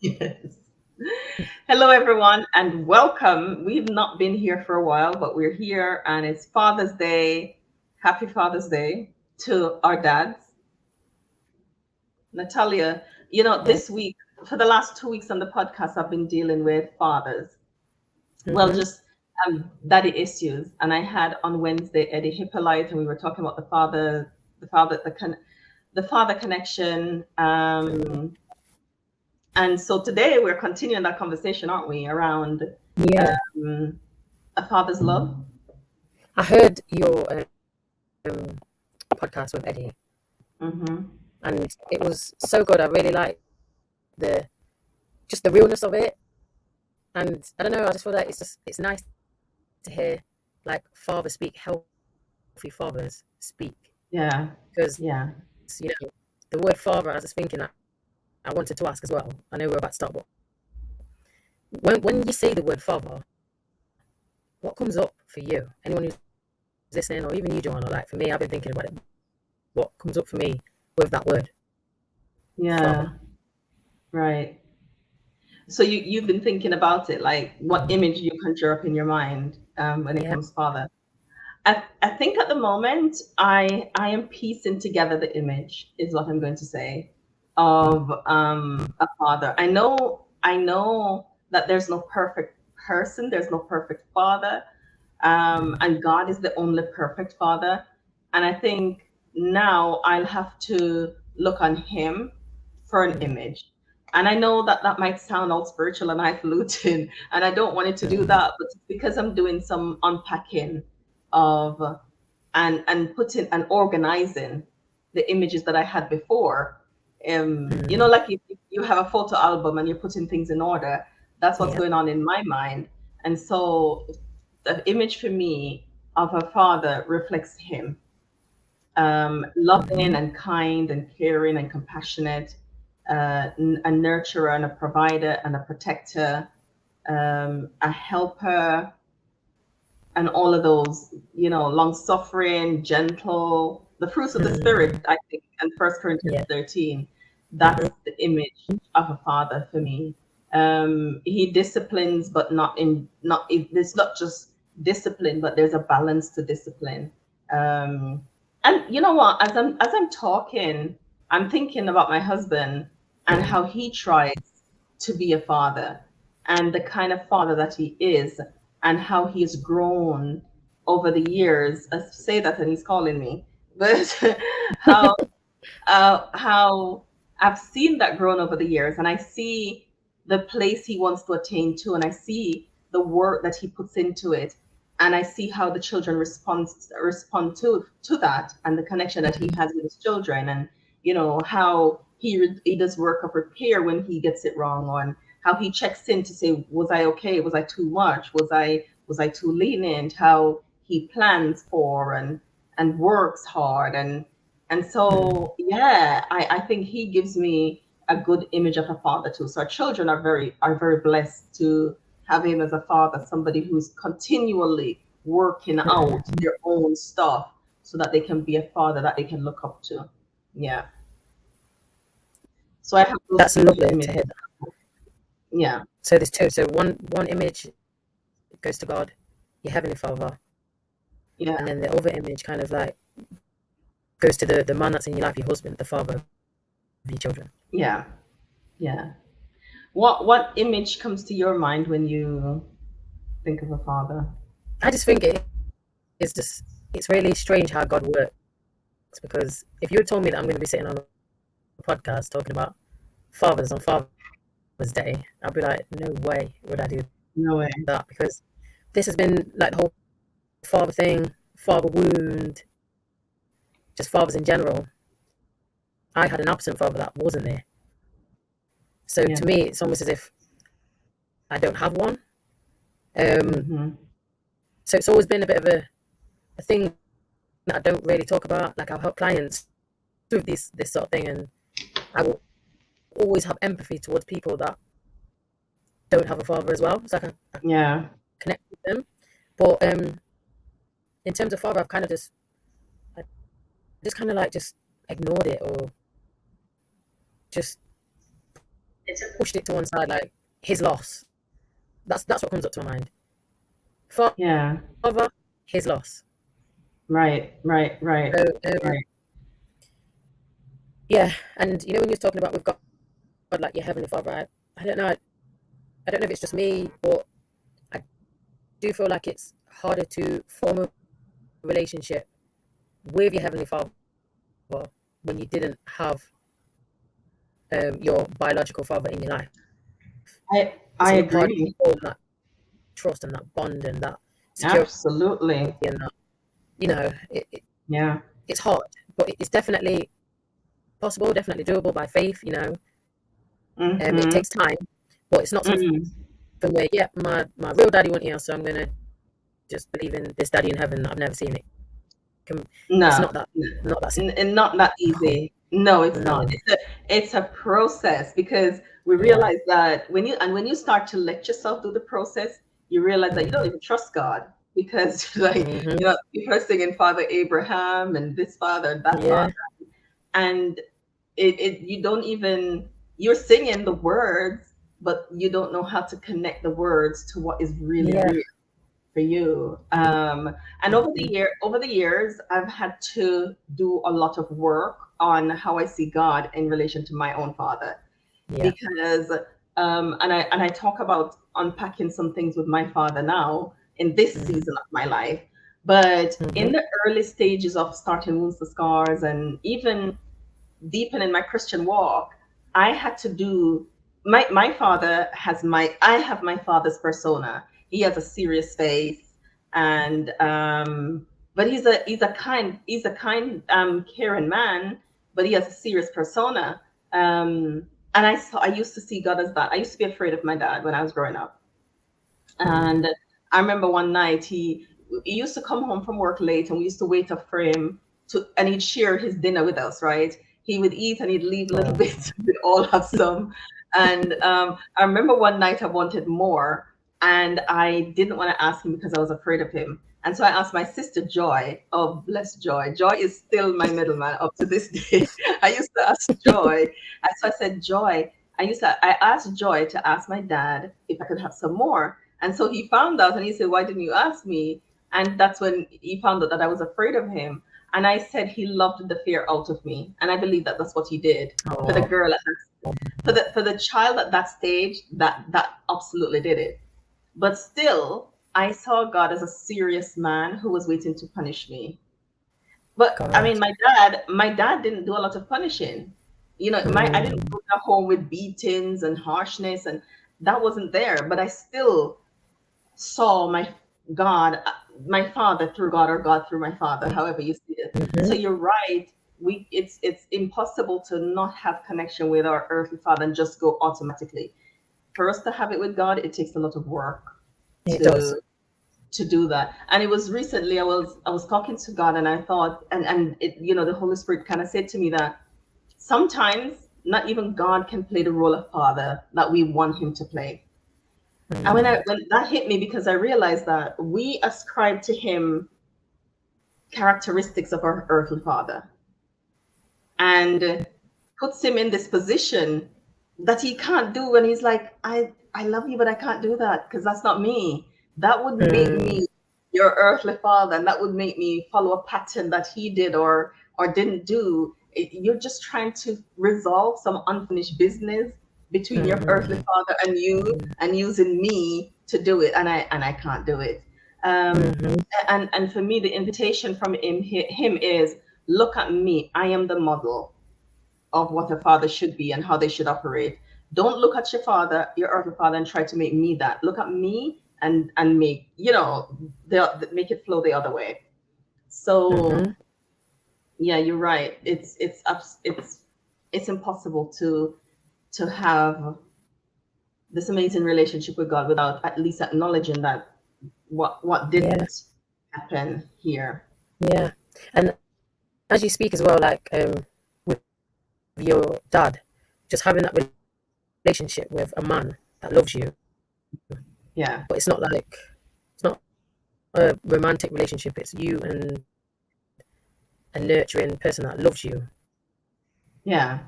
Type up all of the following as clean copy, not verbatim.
Yes. Hello, everyone, and welcome. We've not been here for a while, but we're here, and it's Father's Day. Happy Father's Day to our dads. Natalia, this week, for the last 2 weeks on the podcast, I've been dealing with fathers. Well, Mm-hmm. just daddy issues. And I had on Wednesday Eddie Hippolyte, and we were talking about the father connection. And so today we're continuing that conversation, aren't we, around Yeah, um, a father's love? I heard your podcast with Eddie, Hmm. and it was so good. I really liked the just the realness of it, and I don't know. I just feel like it's nice to hear like fathers speak, healthy fathers speak, Yeah, because yeah, the word father. I was just thinking that I wanted to ask as well. I know we're about to start, but when you say the word father, what comes up for you? Anyone who's listening, or even you, Joanna? Like for me, I've been thinking about it. What comes up for me with that word, father? yeah, right. So you've been thinking about it, like what image you conjure up in your mind when it Yeah. comes father. I think at the moment I am piecing together the image is what I'm going to say of a father. I know that there's no perfect person, there's no perfect father, and God is the only perfect father. And I think now I'll have to look on Him for an Mm-hmm. image. And I know that that might sound all spiritual and highfalutin, and I don't want it to do that, but it's because I'm doing some unpacking of and putting and organizing the images that I had before. Mm, Like if you have a photo album and you're putting things in order, that's what's yeah. going on in my mind. And so the image for me of a father reflects him, loving Mm-hmm. and kind and caring and compassionate, a nurturer and a provider and a protector, a helper, and all of those, long suffering, gentle, the fruits of the spirit, Mm, I think, and First Corinthians yeah. 13. Mm-hmm. That's the image of a father for me. He disciplines, but it's not just discipline, but there's a balance to discipline. Um, and you know what? As I'm talking, I'm thinking about my husband and how he tries to be a father and the kind of father that he is and how he's grown over the years. I say that and he's calling me, but how how I've seen that grown over the years, and I see the place he wants to attain to, and I see the work that he puts into it, and I see how the children respond to that, and the connection that he has with his children, and how he does work of repair when he gets it wrong, or how he checks in to say, was I okay? Was I too much? Was I too lenient? How he plans for and works hard and Mm, so, yeah, I think he gives me a good image of a father too. So our children are very blessed to have him as a father, somebody who's continually working out mm. their own stuff so that they can be a father that they can look up to. Yeah. So I have those That's two little lovely to images. hear. Yeah. So there's two. So one image goes to God, your heavenly Father, Yeah. and then the other image kind of like goes to the man that's in your life, your husband, the father of your children. Yeah. Yeah. What image comes to your mind when you think of a father? I just think it's really strange how God works, because if you had told me that I'm going to be sitting on a podcast talking about fathers on Father's Day, I'd be like, no way would I do No way. that, because this has been like the whole father thing, father wound, just fathers in general. I had an absent father that wasn't there. So Yeah. to me, it's almost as if I don't have one. Um, Mm-hmm. so it's always been a bit of a thing that I don't really talk about. Like I'll help clients with this sort of thing, and I will always have empathy towards people that don't have a father as well. So I Yeah. connect with them. But in terms of father, I just kind of like just ignored it or just pushed it to one side, like his loss. That's what comes up to my mind. Yeah. Father, his loss. Right. Right. Right. So, Right. yeah, and you know when you're talking about with God, like your heavenly Father, I don't know. I don't know if it's just me, but I do feel like it's harder to form a relationship with your heavenly Father when you didn't have your biological father in your life. I It's a lot harder to agree. form that trust and that bond and that security Absolutely. and that, you know, Yeah. it's hard, but it's definitely possible, definitely doable by faith, you know. It Mm-hmm. takes time, but it's not something Mm. where, yeah, my real daddy went here, so I'm gonna just believe in this daddy in heaven that I've never seen. It's No. not that, not that simple. And not that easy. No, it's not. No, It's a process because we yeah, realize that when you start to let yourself do the process, you realize that you don't hmm, even trust God because like hmm, people are singing Father Abraham and this father and that yeah, father, and it you don't even you're singing the words, but you don't know how to connect the words to what is really yeah, real for you. And over the years, I've had to do a lot of work on how I see God in relation to my own father, yeah, because and I talk about unpacking some things with my father now in this hmm, season of my life. But in hmm, the early stages of starting Wounds to Scars and even deepening my Christian walk, I had to do my father has my I have my father's persona. He has a serious face, and but he's a kind caring man, but he has a serious persona. And I used to see God as that. I used to be afraid of my dad when I was growing up. hmm, And I remember one night he used to come home from work late, and we used to wait up for him and he'd share his dinner with us, right? He would eat and he'd leave little oh, bits, we'd all have some. And I remember one night I wanted more, and I didn't want to ask him because I was afraid of him. And so I asked my sister Joy. Oh, bless Joy. Joy is still my middleman up to this day. I used to ask Joy. And so I said, Joy, I asked Joy to ask my dad if I could have some more. And so he found out and he said, Why didn't you ask me? And that's when he found out that I was afraid of him. And I said he loved the fear out of me. And I believe that that's what he did for the oh, girl at for the child at that stage, that absolutely did it. But still, I saw God as a serious man who was waiting to punish me. But I mean, God, my dad didn't do a lot of punishing. I didn't mm, go to home with beatings and harshness, and that wasn't there. But I still saw God, my father through God, or God through my father, however you see it. So hmm, you're right. It's impossible to not have connection with our earthly father and just go automatically. For us to have it with God, it takes a lot of work it does. to to do that. And it was recently I was talking to God, and I thought, and the Holy Spirit kind of said to me that sometimes not even God can play the role of father that we want him to play. And when Mm, I when that hit me, because I realized that we ascribe to him characteristics of our earthly father, and puts him in this position that he can't do when he's like, I love you, but I can't do that because that's not me. That would make mm, me your earthly father, and that would make me follow a pattern that he did or didn't do. You're just trying to resolve some unfinished business between your earthly mm, father and you, and using me to do it, and I can't do it. Um, hmm, and for me, the invitation from him is, look at me. I am the model of what a father should be and how they should operate. Don't look at your father, your earthly father, and try to make me that. Look at me and make it flow the other way. So hmm, yeah, you're right. It's impossible to have this amazing relationship with God without at least acknowledging that what yeah, didn't happen here. yeah. And as you speak as well, like with your dad, just having that relationship with a man that loves you, Yeah, but it's not a romantic relationship. It's you and a nurturing person that loves you. yeah,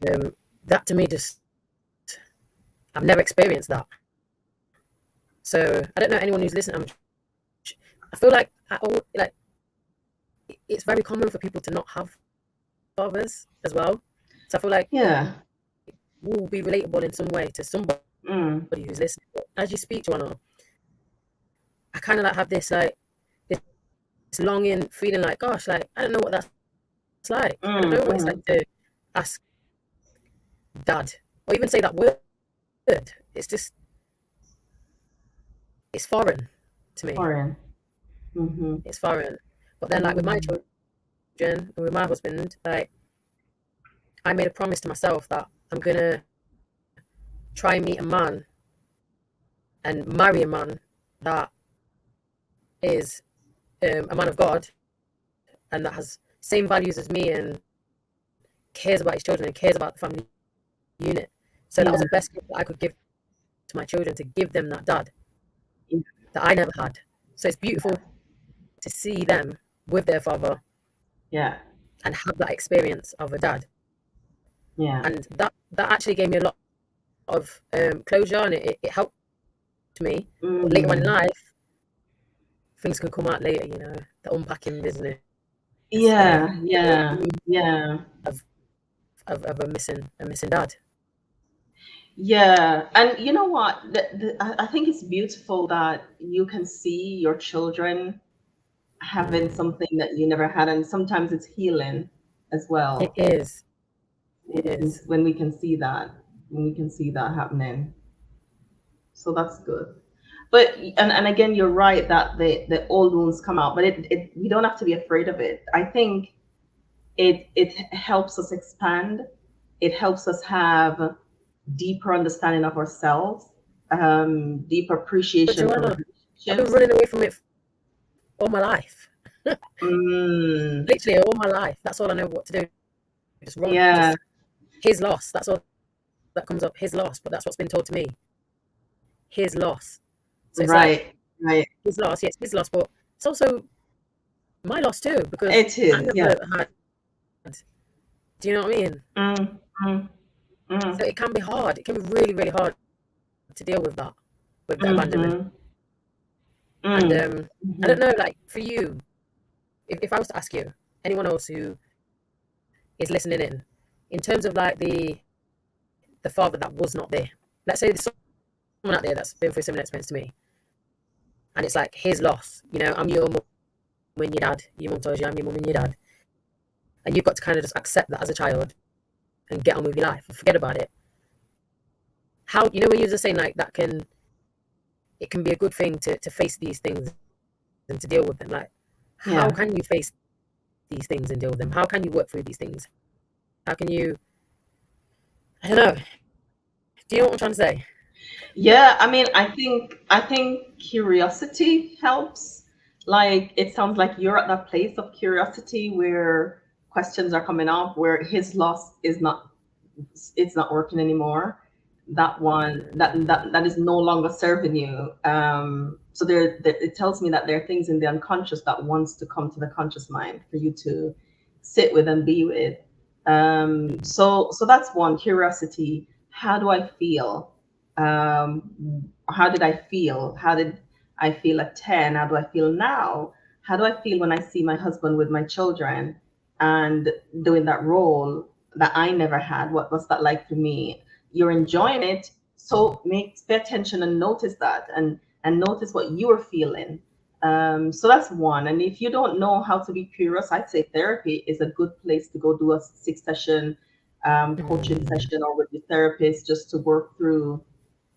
Um, that to me just I've never experienced that. So I don't know anyone who's listening. I feel like it's very common for people to not have fathers as well. So I feel like Yeah. will be relatable in some way to somebody Mm. who's listening. As you speak, Joanna, I kind of like have this longing feeling like, gosh, like I don't know what that's like. I don't know what it's like to ask dad or even say that word. It's just, it's foreign to me. Foreign. Mm-hmm. It's foreign. But then, like with my children and with my husband, like I made a promise to myself that I'm gonna try and meet a man and marry a man that is a man of God and that has same values as me and cares about his children and cares about the family unit. So that was the best gift that I could give to my children, to give them that dad that I never had. So it's beautiful to see them with their father, and have that experience of a dad. And that actually gave me a lot of closure, and it helped me. But later on in life, things can come out later, the unpacking business. Of a missing dad. Yeah, and you know what? I think it's beautiful that you can see your children having something that you never had, and sometimes it's healing as well. It is. It is when we can see that, happening. So that's good. But and again, you're right that the old wounds come out, but it we don't have to be afraid of it. I think it helps us expand. It helps us have deeper understanding of ourselves, deeper appreciation for relationships. I've been running away from it all my life. Literally all my life. That's all I know what to do. Just run. Yeah. Just, his loss. That's all that comes up. His loss. But that's what's been told to me. His loss. So it's right. His loss. Yes, his loss. But it's also my loss too, because it is. I never had. Do you know what I mean? So it can be hard. It can be really, really hard to deal with that, with the abandonment. And I don't know, like for you, if I was to ask you, anyone else who is listening in terms of like the father that was not there. Let's say there's someone out there that's been through similar experience to me, and it's like his loss. I'm your mum and your dad. Your mum tells you I'm your mum and your dad, and you've got to kind of just accept that as a child and get on with your life and forget about it. How, when you're just saying like that it can be a good thing to face these things and to deal with them. Like, how can you face these things and deal with them? How can you work through these things? How can you, I don't know. Do you know what I'm trying to say? Yeah, I mean, I think curiosity helps. Like, it sounds like you're at that place of curiosity where questions are coming up, where his loss it's not working anymore. That one that is no longer serving you. So it tells me that there are things in the unconscious that wants to come to the conscious mind for you to sit with and be with. So that's one, curiosity. How do I feel? How did I feel? How did I feel at 10? How do I feel now? How do I feel when I see my husband with my children and doing that role that I never had? What was that like for me? You're enjoying it, so pay attention and notice that, and notice what you are feeling. So that's one. And if you don't know how to be curious, I'd say therapy is a good place to go do a 6-session coaching session, or with your therapist, just to work through.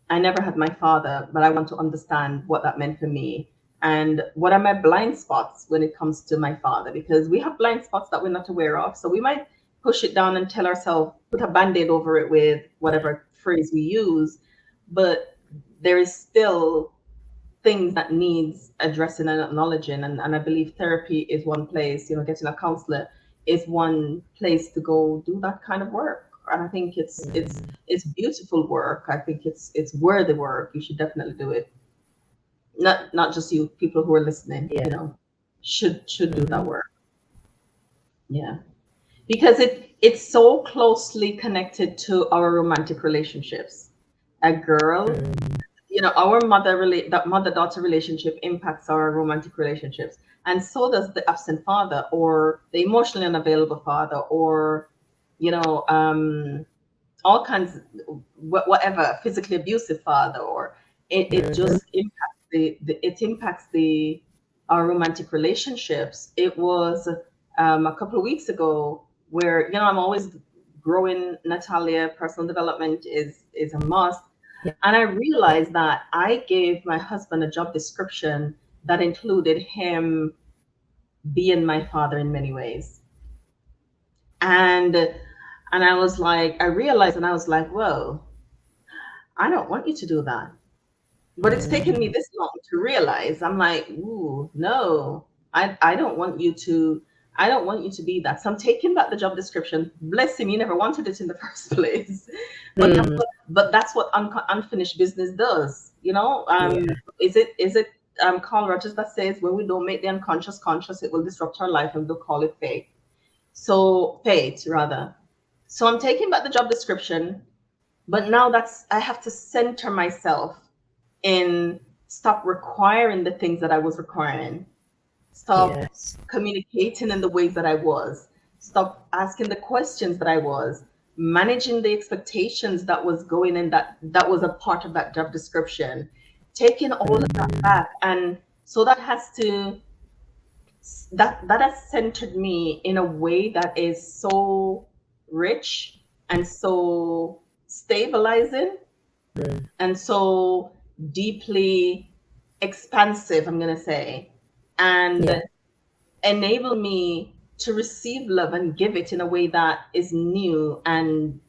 I never had my father, but I want to understand what that meant for me, and what are my blind spots when it comes to my father, because we have blind spots that we're not aware of. So we might push it down and tell ourselves, put a band-aid over it with whatever phrase we use, but there is still things that needs addressing and acknowledging. And I believe therapy is one place, getting a counselor is one place to go do that kind of work. And I think it's beautiful work. I think it's worthy work. You should definitely do it. Not just you, people who are listening, should do that work. Yeah. Because it's so closely connected to our romantic relationships. a girl, Mm. our that mother-daughter relationship impacts our romantic relationships, and so does the absent father or the emotionally unavailable father, or all kinds, whatever, physically abusive father, or it Mhm. just impacts it impacts our romantic relationships. It was a couple of weeks ago where I'm always growing, Natalia. Personal development is a must. Yeah. And I realized that I gave my husband a job description that included him being my father in many ways. And I was like, I realized, and I was like, whoa, I don't want you to do that. But it's taken me Mm. this long to realize. I'm like, ooh, no, I don't want you to. I don't want you to be that. So I'm taking back the job description. Bless him, you never wanted it in the first place. But Mm. but that's what unfinished business does. Yeah. Is it Carl Rogers that says, when we don't make the unconscious conscious, it will disrupt our life, and we'll call it fate. So fate, rather. So I'm taking back the job description, but now I have to center myself in, stop requiring the things that I was requiring, stop Yes. communicating in the ways that I was, stop asking the questions that I was, managing the expectations that was going in, that was a part of that job description, taking all of that Mm. back. And so that has centered me in a way that is so rich and so stabilizing Mm. and so deeply expansive, I'm going to say, Yeah. and enable me to receive love and give it in a way that is new and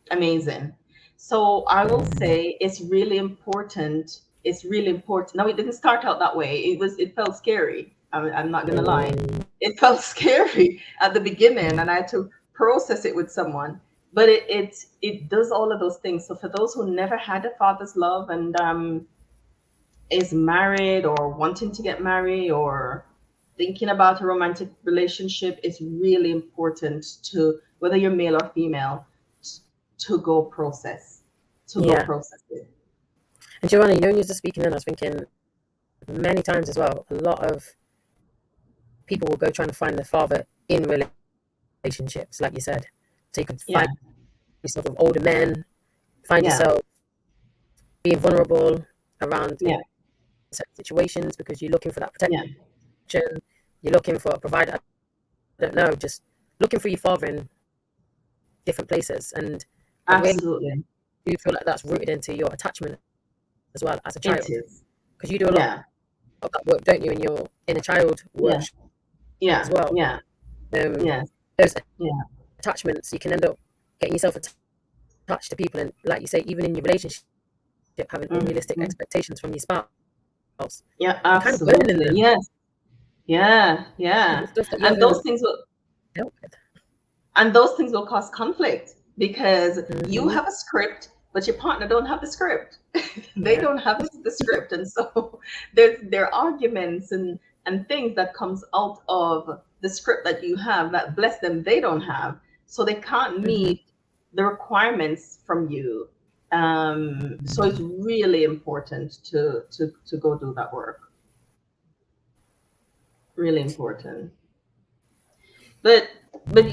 amazing. So I will Mm. say it's really important. It's really important. Now, it didn't start out that way. It felt scary. I'm not going to lie. Mm. It felt scary at the beginning, and I had to process it with someone. But it does all of those things. So for those who never had a father's love, and is married or wanting to get married or thinking about a romantic relationship, it's really important to, whether you're male or female, to go process, Yeah. it. And Joanna, when you were just speaking, then I was thinking many times as well. A lot of people will go trying to find their father in relationships, like you said. So you could Yeah, find yourself with older men, find yeah, yourself being vulnerable around yeah, in certain situations because you're looking for that yeah, protection. You're looking for a provider. I don't know, just looking for your father in different places. And I really absolutely. do feel like that's rooted into your attachment as well as a It child. is. Because you do a lot Yeah, of that work, don't you, in your inner child yeah, workshop as yeah, well. yeah, Um, yeah, those yeah. attachments, you can end up getting yourself attached to people, and like you say, even in your relationship, having unrealistic Mhm. expectations from your spouse, Yeah, you're kind of burdening absolutely. them Yes. Yeah, with the yeah. stuff that you And haven't those things will dealt with. and those things will cause conflict, because you Hmm. have a script, but your partner don't have the script. They Yeah. don't have the script, and so there are arguments and things that comes out of the script that you have that, bless them, they don't have, so they can't Hmm. meet the requirements from you. So it's really important to go do that work. Really important. But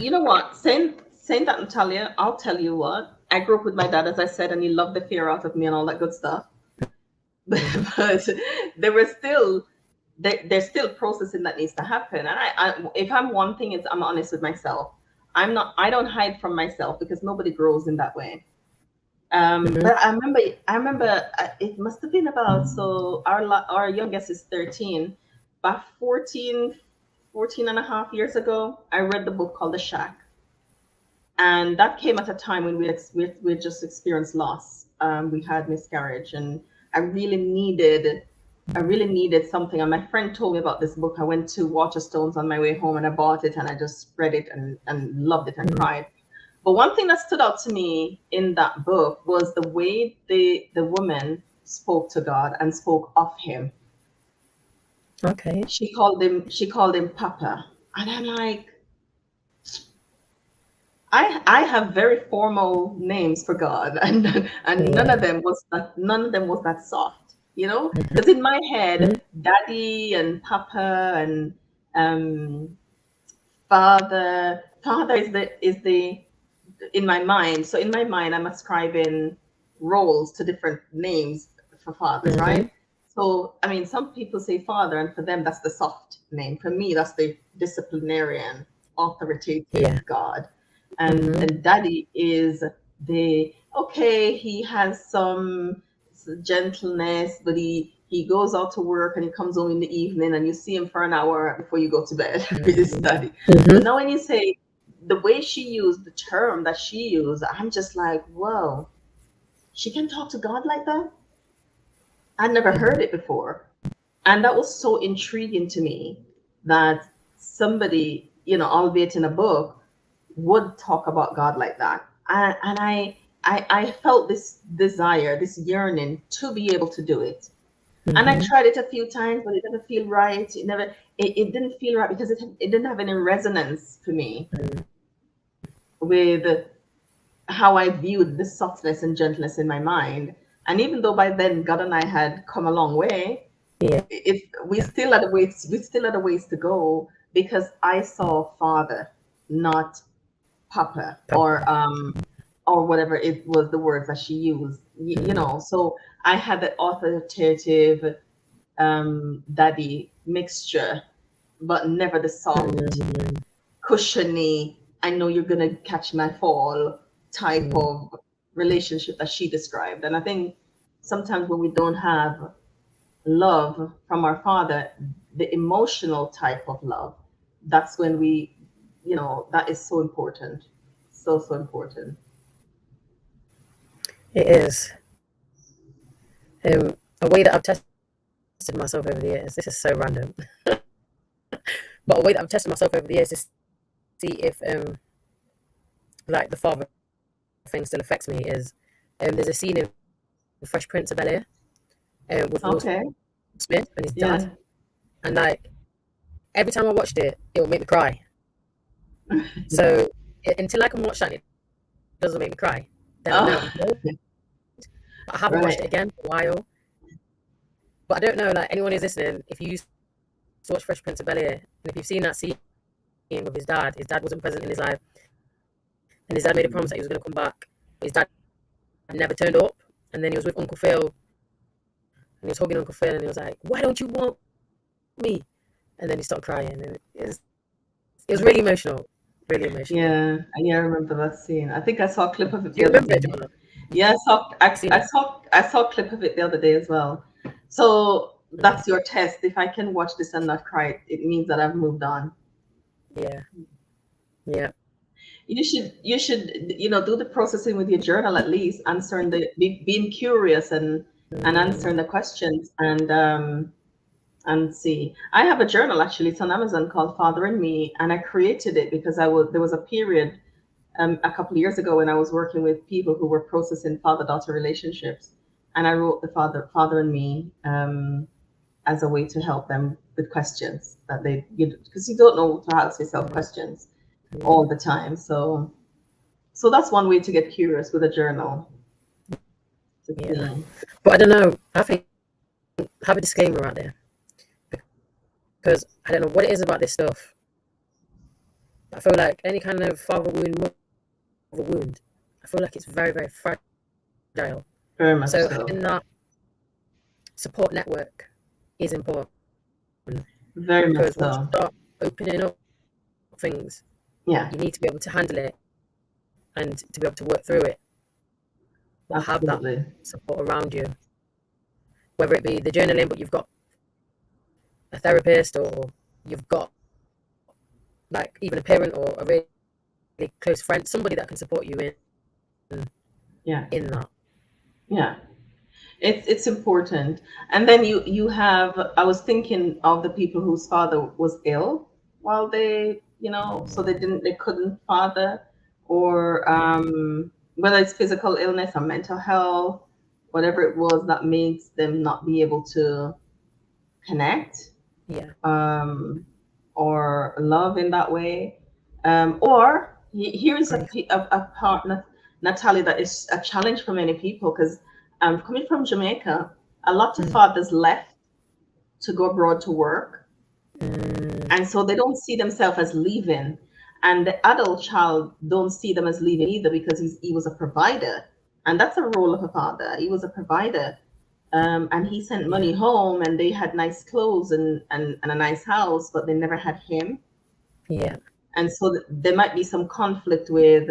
you know what? Saying that, Natalia, I'll tell you what. I grew up with my dad, as I said, and he loved the fear out of me and all that good stuff. Hmm. But there was still there's still processing that needs to happen. And if I'm one thing, is I'm honest with myself. I don't hide from myself, because nobody grows in that way. Hmm. But I remember it must have been about, so our youngest is 13. About 14 and a half years ago, I read the book called The Shack. And that came at a time when we just experienced loss. We had miscarriage, and I really needed I really needed something. And my friend told me about this book. I went to Waterstones on my way home, and I bought it, and I just read it and loved it and Hmm. cried. But one thing that stood out to me in that book was the way the woman spoke to God and spoke of him. Okay. She called him Papa. And I'm like, I have very formal names for God, and none Yeah. of them was that soft, you know. Mhm. Because in my head, Mhm. Daddy and Papa and um, Father is the in my mind. So in my mind, I'm ascribing roles to different names for fathers, Mhm. right? So I mean, some people say father, and for them that's the soft name. For me, that's the disciplinarian, authoritative Yeah. God, and Mhm. then daddy is the okay. He has some gentleness, but he goes out to work and he comes home in the evening, and you see him for an hour before you go to bed with his daddy. Mhm. But now when you say the way she used the term that she used, I'm just like, whoa, she can talk to God like that? I'd never heard Mhm. it before. And that was so intriguing to me that somebody, albeit in a book, would talk about God like that. And I felt this desire, this yearning to be able to do it. And I Mhm. tried it a few times, but it didn't feel right. It didn't feel right because it didn't have any resonance for me Mhm. with how I viewed the softness and gentleness in my mind. And even though by then God and I had come a long way, Yeah. if we still had a ways to go because I saw father, not papa, or whatever it was the words that she used. Mhm. So I had the authoritative daddy mixture, but never the soft Mhm. cushiony, I know you're gonna catch my fall type Mhm. of relationship that she described. And I think sometimes when we don't have love from our father, the emotional type of love, that's when that is so important. So, so important. It is. A way that I've tested myself over the years. This is so random, but a way that I've tested myself over the years to see if like the father thing still affects me is there's a scene in Fresh Prince of Bel-Air with Will Okay. Smith and his dad, Yeah. and like every time I watched it, it would make me cry. So until I can watch that, and it doesn't make me cry. Then I know Oh, I'm good. But I haven't watched it right. again for a while. But I don't know, like anyone who's listening, if you used to watch Fresh Prince of Bel Air, and if you've seen that scene with his dad wasn't present in his life, and his dad made a promise that he was going to come back. But his dad never turned up, and then he was with Uncle Phil, and he was hugging Uncle Phil, and he was like, "Why don't you want me?" And then he started crying, and it was really emotional, really emotional. Yeah, I remember that scene. I think I saw a clip of it Do the you other remember it, day. Joanna? Yeah, Seen I it? saw I saw a clip of it the other day as well. So Mm, that's your test. If I can watch this and not cry, it means that I've moved on. yeah, yeah. You should do the processing with your journal at least, answering being curious and Mm, answering the questions and see. I have a journal actually. It's on Amazon called Father and Me, and I created it because there was a period a couple of years ago when I was working with people who were processing father-daughter relationships, and I wrote the Father and Me as a way to help them with questions that because you don't know to ask yourself mm, questions mm, all the time. So that's one way to get curious with a journal to yeah. see. But I don't know. I think have a disclaimer out there because I don't know what it is about this stuff. I feel like any kind of father wound, mother wound, I feel like it's very, very fragile. Very much So so. having that support network is important Very much because once you so. start opening up things, Yeah, you need to be able to handle it and to be able to work through it, but have that absolutely. support around you, whether it be the journaling, but you've got a therapist or you've got like even a parent or a really close friend, somebody that can support you Yeah, in that. yeah. It's important. And then you have. I was thinking of the people whose father was ill while so they couldn't father, or whether it's physical illness or mental health, whatever it was that makes them not be able to connect Yeah. um, or love in that way, or Here's Grief. a part, Natalie, that is a challenge for many people because coming from Jamaica, a lot of Mm. fathers left to go abroad to work, Mm. and so they don't see themselves as leaving, and the adult child don't see them as leaving either because he was a provider, and that's a role of a father. He was a provider, and he sent money Yeah. home, and they had nice clothes and a nice house, but they never had him. Yeah. And so there might be some conflict with,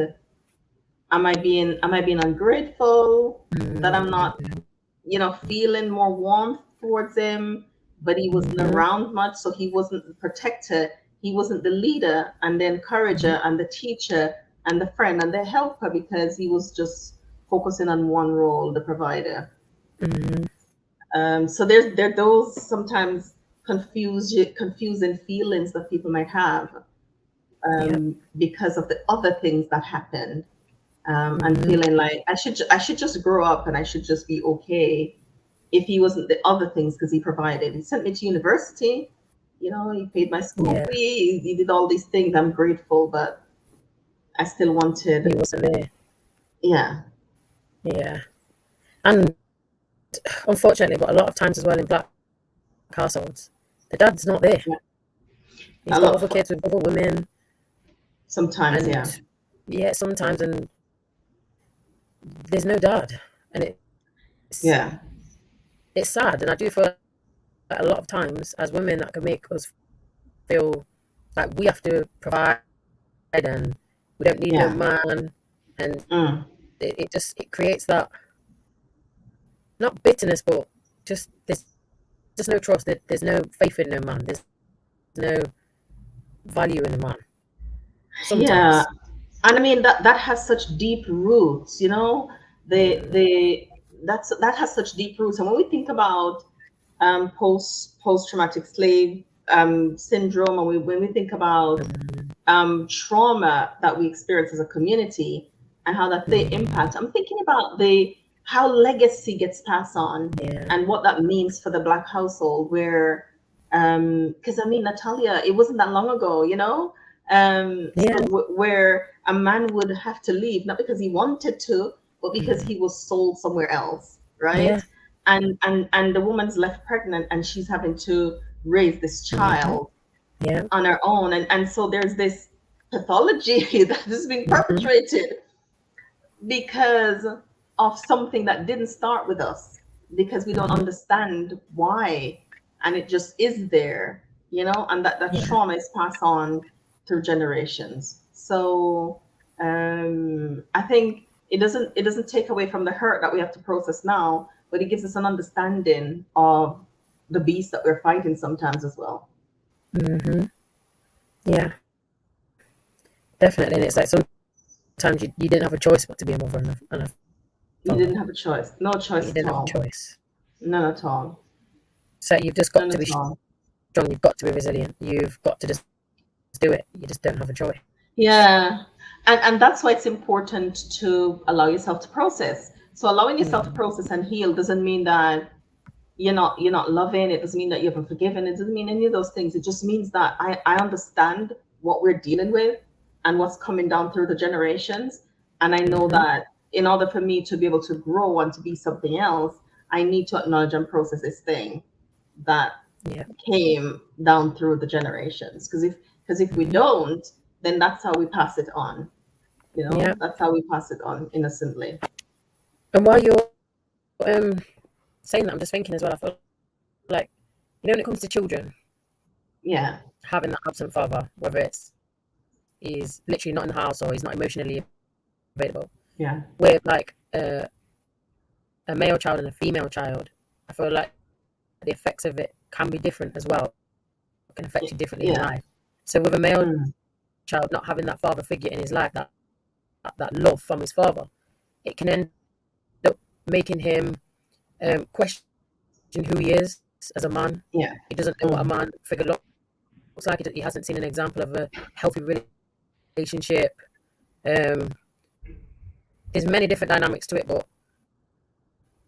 am I being ungrateful that I'm not, Mm. feeling more warmth towards him, but he wasn't Mhm. around much, so he wasn't the protector, he wasn't the leader and the Mhm. encourager and the teacher and the friend and the helper, because he was just focusing on one role, the provider. Mhm. So there are those sometimes confusing feelings that people might have, Yep. because of the other things that happened, and Mhm. feeling like I should just grow up and I should just be okay if he wasn't the other things, because he provided. He sent me to university, he paid my school Yeah. fee, he did all these things. I'm grateful, but I still He wanted, wasn't there. yeah, Yeah. And unfortunately, but a lot of times as well in black households, the dad's not there. yeah, He's a got lot other kids with other women, sometimes, and yeah, yeah, sometimes, and there's no dad, and it's yeah, it's sad, and I do feel like a lot of times as women that can make us feel like we have to provide and we don't need no yeah, man, and mm, it creates that, not bitterness, but just there's just no trust. There's no faith in no man. There's no value in a man. yeah. Sometimes. And I mean that has such deep roots, Mm. the that has such deep roots. And when we think about post traumatic slave syndrome, and when we think about Mm. trauma that we experience as a community and how that they Mm. impact, I'm thinking about the how legacy gets passed on Yeah. and what that means for the Black household, where because I mean, Natalia, it wasn't that long ago, Yeah. where a man would have to leave, not because he wanted to, but because Mm. he was sold somewhere else, right? Yeah. And the woman's left pregnant and she's having to raise this Hmm. child Yeah. on her own. And so there's this pathology that is being Hmm. perpetrated because of something that didn't start with us, because we don't Hmm. understand why, and it just is there, and that Yeah. trauma is passed on through generations. So I think it doesn't take away from the hurt that we have to process now, but it gives us an understanding of the beast that we're fighting sometimes as well. Hmm. Yeah. Definitely. And it's like sometimes you didn't have a choice but to be a mother and a You father. didn't have a choice, no You choice at didn't have a all, choice. none at all, So you've just got none to at be all. strong. You've got to be resilient. You've got to just do it. You just don't have a choice. Yeah. And that's why it's important to allow yourself to process. So allowing yourself to Mm. process and heal doesn't mean that you're not loving. It doesn't mean that you haven't forgiven. It doesn't mean any of those things. It just means that I understand what we're dealing with and what's coming down through the generations. And I know Hmm. that in order for me to be able to grow and to be something else, I need to acknowledge and process this thing that Yeah. came down through the generations. Because if we Hmm. don't, then that's how we pass it on. Yeah. That's how we pass it on innocently. And while you're um saying that, I'm just thinking as well. I feel like, when it comes to children Yeah, having that absent father, whether it's he's literally not in the house or he's not emotionally available, yeah, with like a male child and a female child, I feel like the effects of it can be different as well. It can affect you differently in yeah, life. So with a male mm, child not having that father figure in his life, that love from his father, it can end up making him question who he is as a man. yeah, He doesn't know what a mm, man figure looks like. He hasn't seen an example of a healthy relationship. Um, there's many different dynamics to it, but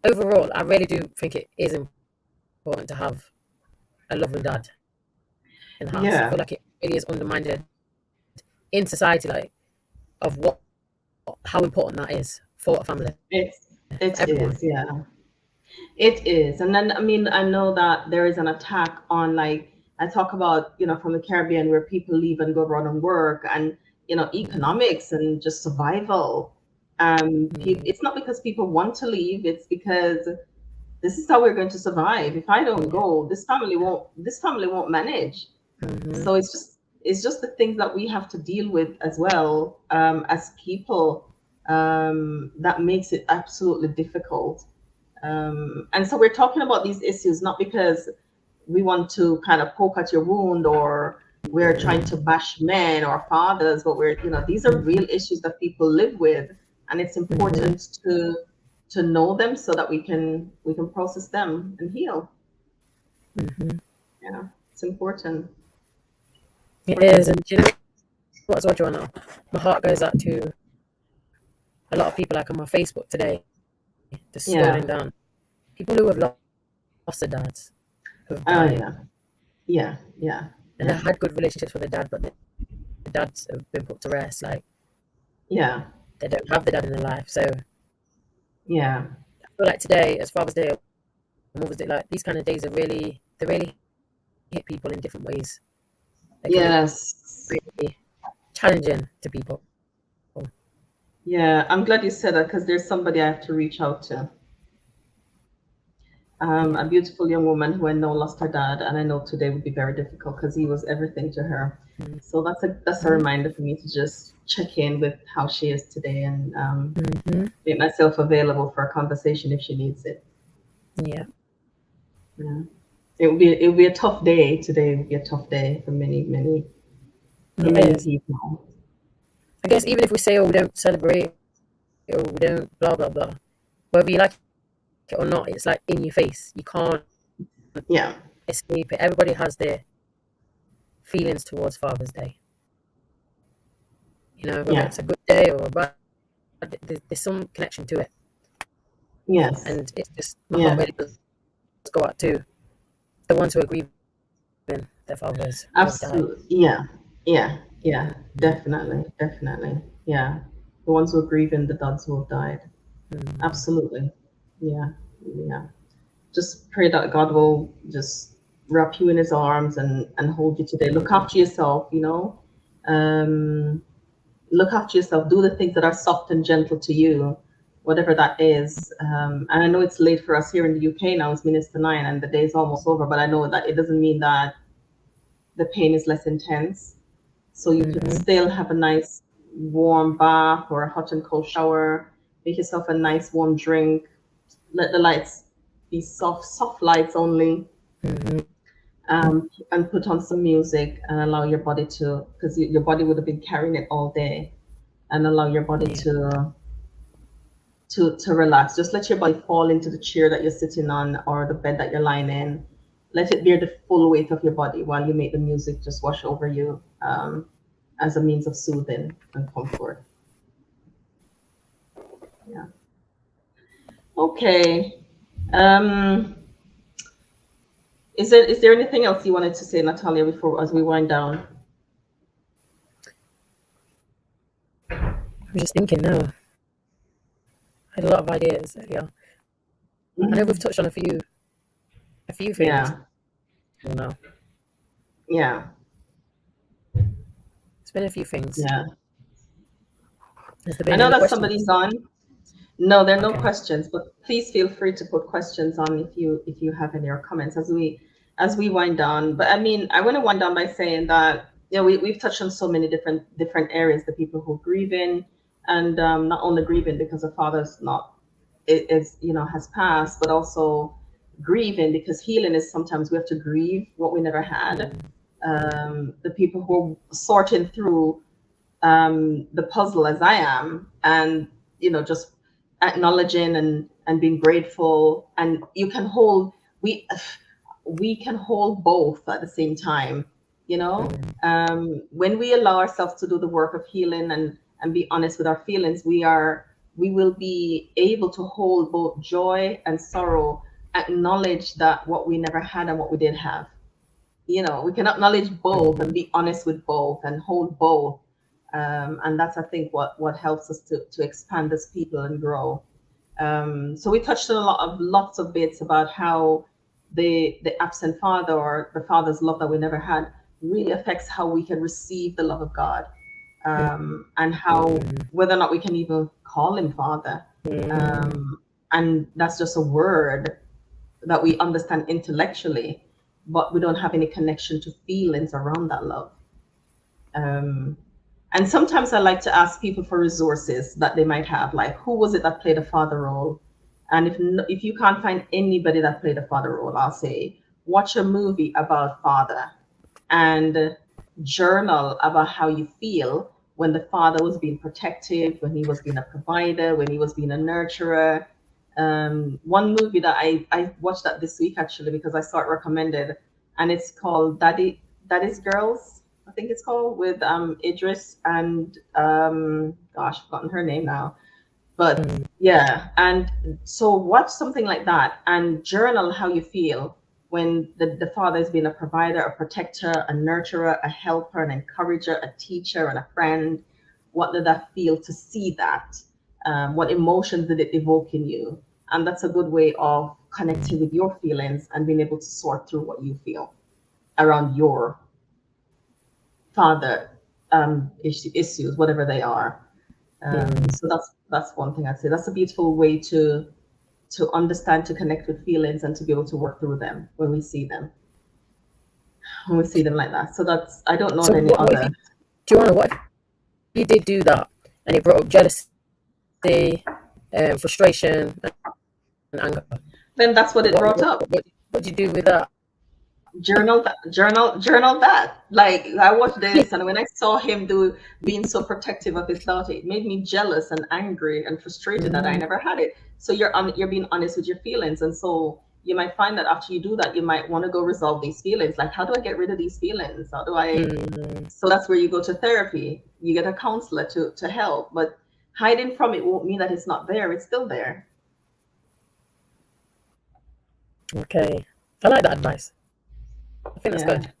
overall, I really do think it is important to have a loving dad in the house. I yeah, feel like it really is undermined in society. Like, of what how important that is for a family, It everyone. is, yeah. It is. And then, I mean, I know that there is an attack on, like, I talk about, from the Caribbean where people leave and go around and work and, economics and just survival. It's not because people want to leave, it's because this is how we're going to survive. If I don't Yeah. go, this family won't manage. So it's just the things that we have to deal with as well, as people, that makes it absolutely difficult. And so we're talking about these issues not because we want to kind of poke at your wound, or we're trying to bash men or fathers, but these are real issues that people live with, and it's important to know them so that we can process them and heal. Yeah, it's important. It is, and do you know what as well, Joanna? My heart goes out to a lot of people like on my Facebook today, just Yeah. scrolling down. People who have lost their dads, who have Oh died, yeah. Yeah. Yeah. and they Yeah. had good relationships with their dad, but the dads have been put to rest. Like Yeah. they don't have the dad in their life. So I Yeah. feel like today, as Father's Day or Mother's Day, like these kind of days they really hit people in different ways. They can be Yes. really challenging to people. Yeah. I'm glad you said that because there's somebody I have to reach out to. Yeah. A beautiful young woman who I know lost her dad, and I know today would be very difficult because he was everything to her. So that's a reminder for me to just check in with how she is today, and make myself available for a conversation if she needs it. Yeah. Yeah. It would be a tough day today. It would be a tough day for It many is. people. I guess even if we say, oh, we don't celebrate or we don't blah blah blah, whether you like it or not, it's like in your face. You can't Yeah. escape it. Everybody has their feelings towards Father's Day. Whether Yeah. it's a good day or a bad, there's some connection to it, Yes. and it's just my heart Yeah. really does go out to the ones who are grieving their fathers who have died. Absolutely. Yeah. Yeah. Yeah. Definitely. Definitely. Yeah. The ones who are grieving the dads who have died. Absolutely. Yeah. Yeah. Just pray that God will just wrap you in his arms and hold you today. Look after yourself, Um, look after yourself. Do the things that are soft and gentle to you, whatever that is. And I know it's late for us here in the UK now. It's minutes to 9 and the day is almost over, but I know that it doesn't mean that the pain is less intense. So you could still have a nice warm bath or a hot and cold shower. Make yourself a nice warm drink. Let the lights be soft lights only. And put on some music and allow your body to, because your body would have been carrying it all day, and allow your body Yeah. to relax. Just let your body fall into the chair that you're sitting on or the bed that you're lying in. Let it bear the full weight of your body while you make the music just wash over you, as a means of soothing and comfort. Yeah. Okay. Um, is there anything else you wanted to say, Natalia, before as we wind down? I'm just thinking now. I had a lot of ideas earlier. I know we've touched on a few things. Yeah. Now Yeah. it's been a few things. Yeah. Has there I been know any that questions? somebody's on. No, there are no Okay. questions, but please feel free to put questions on if you have any or comments as we wind down. But I mean, I want to wind down by saying that we've touched on so many different areas. The people who are grieving, and not only grieving because the father's not has passed, but also grieving because healing is sometimes we have to grieve what we never had. The people who are sorting through the puzzle as I am, and just acknowledging and being grateful, and we can hold both at the same time. When we allow ourselves to do the work of healing and be honest with our feelings, we will be able to hold both joy and sorrow, acknowledge that what we never had and what we did have. We can acknowledge both and be honest with both and hold both, And that's, I think, what helps us to expand as people and grow. So we touched on lots of bits about how the absent father, or the father's love that we never had, really affects how we can receive the love of God, and how, whether or not we can even call him father. And that's just a word that we understand intellectually, but we don't have any connection to feelings around that love. And sometimes I like to ask people for resources that they might have, like, who was it that played a father role? And if you can't find anybody that played a father role, I'll say, watch a movie about father and journal about how you feel when the father was being protective, when he was being a provider, when he was being a nurturer. One movie that I watched that this week, actually, because I saw it recommended, and it's called Daddy's Girls, I think it's called, with Idris and gosh, I've forgotten her name now. But yeah, and so watch something like that and journal how you feel when the father has been a provider, a protector, a nurturer, a helper, an encourager, a teacher, and a friend. What did that feel to see that? What emotions did it evoke in you? And that's a good way of connecting with your feelings and being able to sort through what you feel around your father issues, whatever they are. So that's one thing I'd say. That's a beautiful way to understand, to connect with feelings, and to be able to work through them when we see them like that. So that's, I don't know So of any what if other. Joanna, what if you did do that and it brought up jealousy, frustration, and anger? Then that's what it brought up. What do you do with that? Journal that. Like, I watched this, and when I saw him being so protective of his daughter, it made me jealous and angry and frustrated that I never had it. So you're being honest with your feelings, and so you might find that after you do that, you might want to go resolve these feelings. Like, how do I get rid of these feelings? How do I? So that's where you go to therapy. You get a counselor to help, but hiding from it won't mean that it's not there. It's still there. Okay, I like that advice. I think that's good.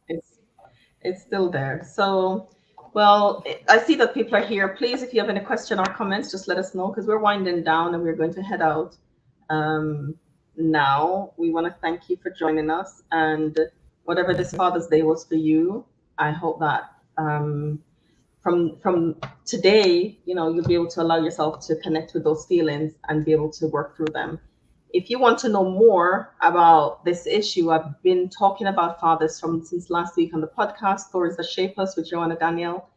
It's still there. So, well, I see that people are here. Please, if you have any question or comments, just let us know, because we're winding down and we're going to head out. Now, we want to thank you for joining us, and whatever this Father's Day was for you, I hope that from today, you'll be able to allow yourself to connect with those feelings and be able to work through them. If you want to know more about this issue, I've been talking about fathers since last week on the podcast, Stories That Shape Us with Joanna Danielle.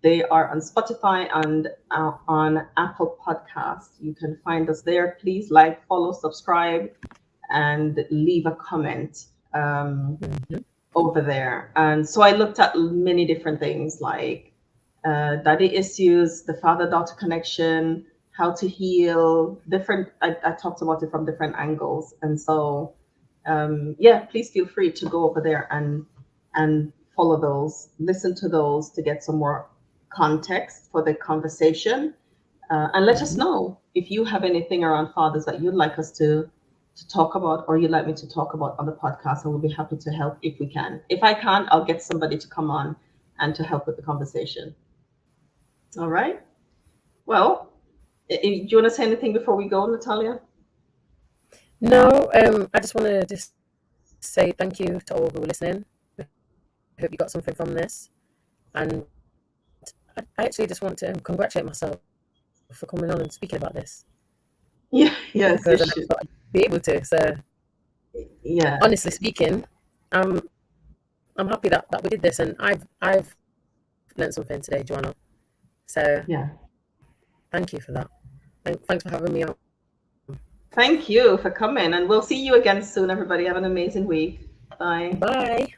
They are on Spotify and on Apple Podcasts. You can find us there. Please like, follow, subscribe, and leave a comment over there. And so I looked at many different things, like daddy issues, the father-daughter connection, how to heal, I talked about it from different angles. And so, please feel free to go over there and follow those, listen to those to get some more context for the conversation. And let us know if you have anything around fathers that you'd like us to talk about, or you'd like me to talk about on the podcast. I will be happy to help if we can. If I can't, I'll get somebody to come on and to help with the conversation. All right. Well, do you want to say anything before we go, Natalia? No, I just want to just say thank you to all who are listening. I hope you got something from this. And I actually just want to congratulate myself for coming on and speaking about this. Yeah, yes, because I never thought I'd be able to. So, yeah, honestly speaking, I'm happy that we did this, and I've learned something today, Joanna. So yeah, thank you for that. Thanks for having me on. Thank you for coming, and we'll see you again soon, everybody. Have an amazing week. Bye. Bye.